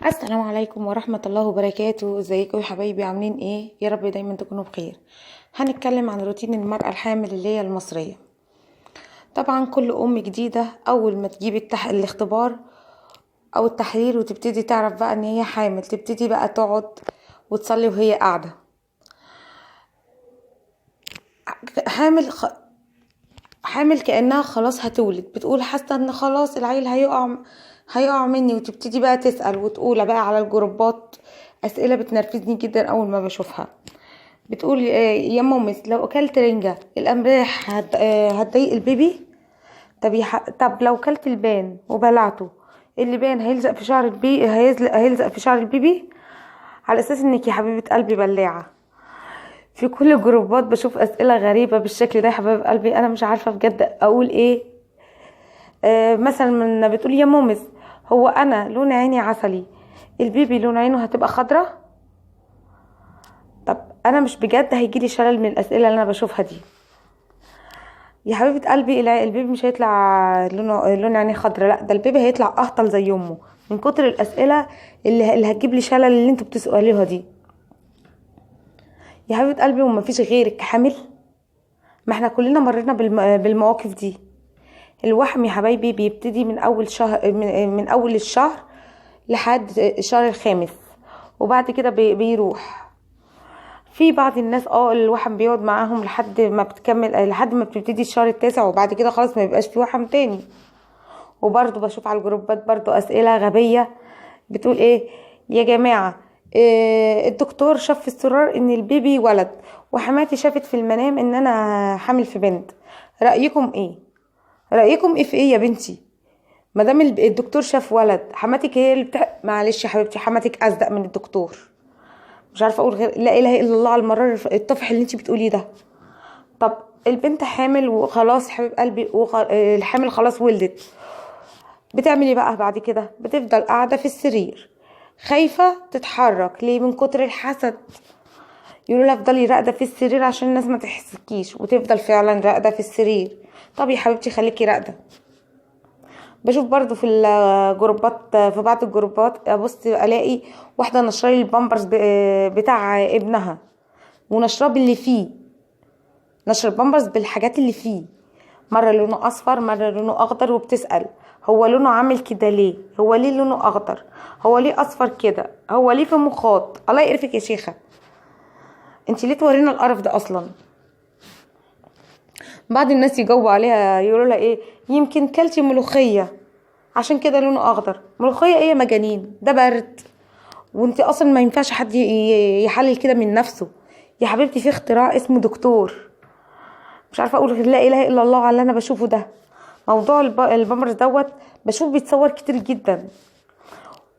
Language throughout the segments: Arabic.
السلام عليكم ورحمة الله وبركاته. ازيكم يا حبايبي؟ عاملين ايه؟ يا رب دايما تكونوا بخير. هنتكلم عن روتين المرأة الحامل اللي هي المصرية. طبعا كل ام جديدة اول ما تجيب الاختبار او التحرير وتبتدي تعرف بقى ان هي حامل، تبتدي بقى تقعد وتصلي وهي قاعدة حامل. حامل كأنها خلاص هتولد، بتقول حاسة ان خلاص العيل هيقع مني، وتبتدي بقى تسأل وتقول بقى على الجروبات أسئلة بتنرفزني جدا أول ما بشوفها. بتقول يا مامس لو أكلت رنجة الأمراح هتضايق البيبي. طب لو كلت البان وبلعته، اللبان هيلزق في شعر هيلزق في شعر البيبي، على أساس إنك يا حبيبة قلبي بلاعة. في كل الجروبات بشوف أسئلة غريبة بالشكل ده يا حبيب قلبي، أنا مش عارفة بجد أقول إيه. مثلا من بتقول يا مامس هو انا لون عيني عسلي، البيبي لون عينه هتبقى خضرة؟ طب انا مش بجد هيجيلي شلل من الاسئله اللي انا بشوفها دي؟ يا حبيبه قلبي البيبي مش هيطلع لون عينيه خضرة، لا ده البيبي هيطلع اهطل زي امه من كتر الاسئله اللي هتجيب لي شلل اللي انتوا بتسالوها دي. يا حبيبه قلبي وما فيش غيرك حامل؟ ما احنا كلنا مرينا بالمواقف دي. الوحم يا حبايبي بيبتدي من اول شهر، من اول الشهر لحد الشهر الخامس، وبعد كده بيروح. في بعض الناس الوحم بيقعد معاهم لحد ما بتبتدي الشهر التاسع، وبعد كده خلاص ما بيبقاش في وحم تاني. وبرضو بشوف على الجروبات برضو اسئله غبيه بتقول ايه يا جماعه، الدكتور شاف في السرار ان البيبي ولد، وحماتي شافت في المنام ان انا حامل في بنت، رايكم ايه؟ رايكم ايه في ايه يا بنتي؟ ما دام الدكتور شاف ولد، حماتك هي اللي معلش يا حبيبتي، حماتك اصدق من الدكتور. مش عارفه اقول غير لا اله الا الله على المرار الطفح اللي انت بتقوليه ده. طب البنت حامل وخلاص حبيب قلبي، الحامل خلاص ولدت، بتعمل ايه بقى بعد كده؟ بتفضل قاعده في السرير خايفه تتحرك ليه؟ من كتر الحسد. يقولوا لها افضلي راقده في السرير عشان الناس ما تحسكيش، وتفضل فعلا راقده في السرير. طب يا حبيبتي خليكي راقده. بشوف برضو في الجروبات، في بعض الجروبات ابص الاقي واحده نشره لي البامبرز بتاع ابنها، ونشره باللي فيه، نشر البامبرز بالحاجات اللي فيه، مره لونه اصفر مره لونه اخضر، وبتسال هو لونه عامل كده ليه؟ هو ليه لونه اخضر؟ هو ليه اصفر كده؟ هو ليه في مخاط؟ الله يقرفك يا شيخه، انت ليه تورينا القرف ده اصلا؟ بعض الناس يجاوبوا عليها يقولوا لها ايه، يمكن كلتي ملوخيه عشان كده لونه اخضر. ملوخيه ايه يا مجانين؟ ده برد، وانت اصلا ما ينفعش حد يحلل كده من نفسه. يا حبيبتي في اختراع اسمه دكتور. مش عارفه اقول غير لا اله الا الله على اللي انا بشوفه ده. موضوع البامبرز بشوف بيتصور كتير جدا.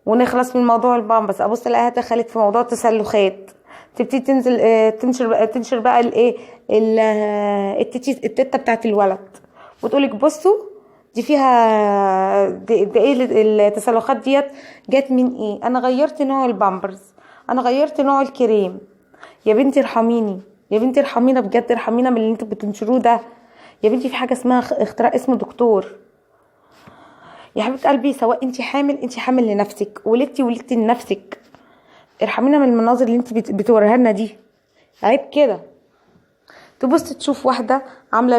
ونخلص من موضوع البامبرز ابص الاقيها دخلت في موضوع التسلخات، تبتدي تنزل تنشر بقى الايه التته بتاعت الولد، وتقولك بصوا دي فيها دي ايه التسلخات ديت جت من ايه، انا غيرت نوع البامبرز، انا غيرت نوع الكريم. يا بنتي ارحميني، يا بنتي ارحمينا بجد، ارحمينا من اللي انتوا بتنشروه ده. يا بنتي في حاجه اسمها اختراع اسمه دكتور. يا حبيبه قلبي سواء انت حامل، انت حامل لنفسك، ولدتي لنفسك. ارحمينا من المناظر اللي انت بتوريها لنا دي، عيب كده. تبص تشوف واحده عامله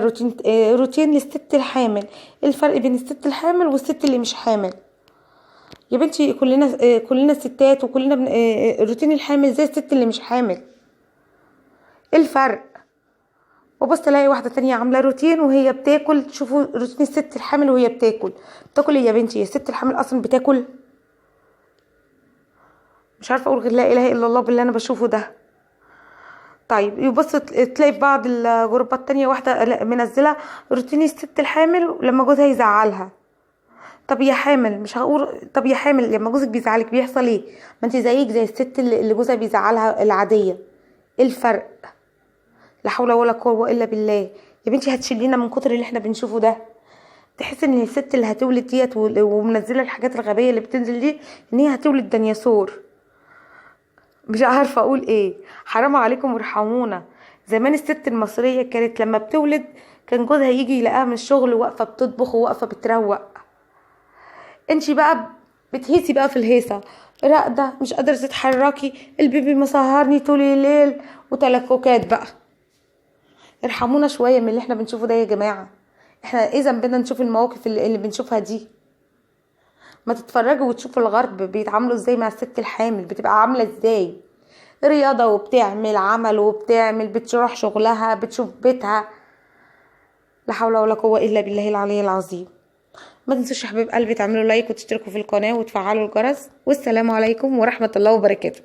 روتين للست الحامل. الفرق بين الست الحامل والست اللي مش حامل؟ يا بنتي كلنا ستات، وكلنا روتين الحامل زي الست اللي مش حامل. ايه الفرق؟ وبص تلاقي واحده تانية عامله روتين وهي بتاكل، تشوفوا روتين الست الحامل وهي بتاكل ايه يا بنتي؟ يا الست الحامل اصلا بتاكل؟ مش عارفه اقول غير لا اله الا الله باللي انا بشوفه ده. طيب يبص تلاقي في بعض الجروبات التانية واحده منزله روتين الست الحامل لما جوزها يزعلها. طب يا حامل، مش هقول طب يا حامل لما جوزك بيزعلك بيحصل ايه؟ ما انت زيك زي الست اللي جوزها بيزعلها العاديه. ايه الفرق؟ لا حول ولا قوه الا بالله. يا بنتي هتشيلينا من كتر اللي احنا بنشوفه ده. تحس ان الست اللي هتولد ديت ومنزله الحاجات الغبيه اللي بتنزل دي ان هي هتولد ديناصور. مش عارفه اقول ايه. حرام عليكم ارحمونا. زمان الست المصريه كانت لما بتولد كان جوزها يجي يلاقيها من الشغل واقفه بتطبخ وواقفه بتروق. انتي بقى بتهيسي بقى في الهيصة، راقدة مش قادرة تتحركي، البيبي مسهرني طول الليل، وتلككات بقى. ارحمونا شوية من اللي احنا بنشوفه ده يا جماعة. احنا ايه ذنبنا نشوف المواقف اللي بنشوفها دي؟ ما تتفرجوا وتشوفوا الغرب بيتعاملوا ازاي مع الست الحامل، بتبقى عاملة ازاي، رياضة وبتعمل عمل وبتعمل، بتروح شغلها، بتشوف بيتها. لا حول ولا قوة الا بالله العلي العظيم. ما تنسوش يا حبيب قلبي تعملوا لايك وتشتركوا في القناة وتفعلوا الجرس، والسلام عليكم ورحمة الله وبركاته.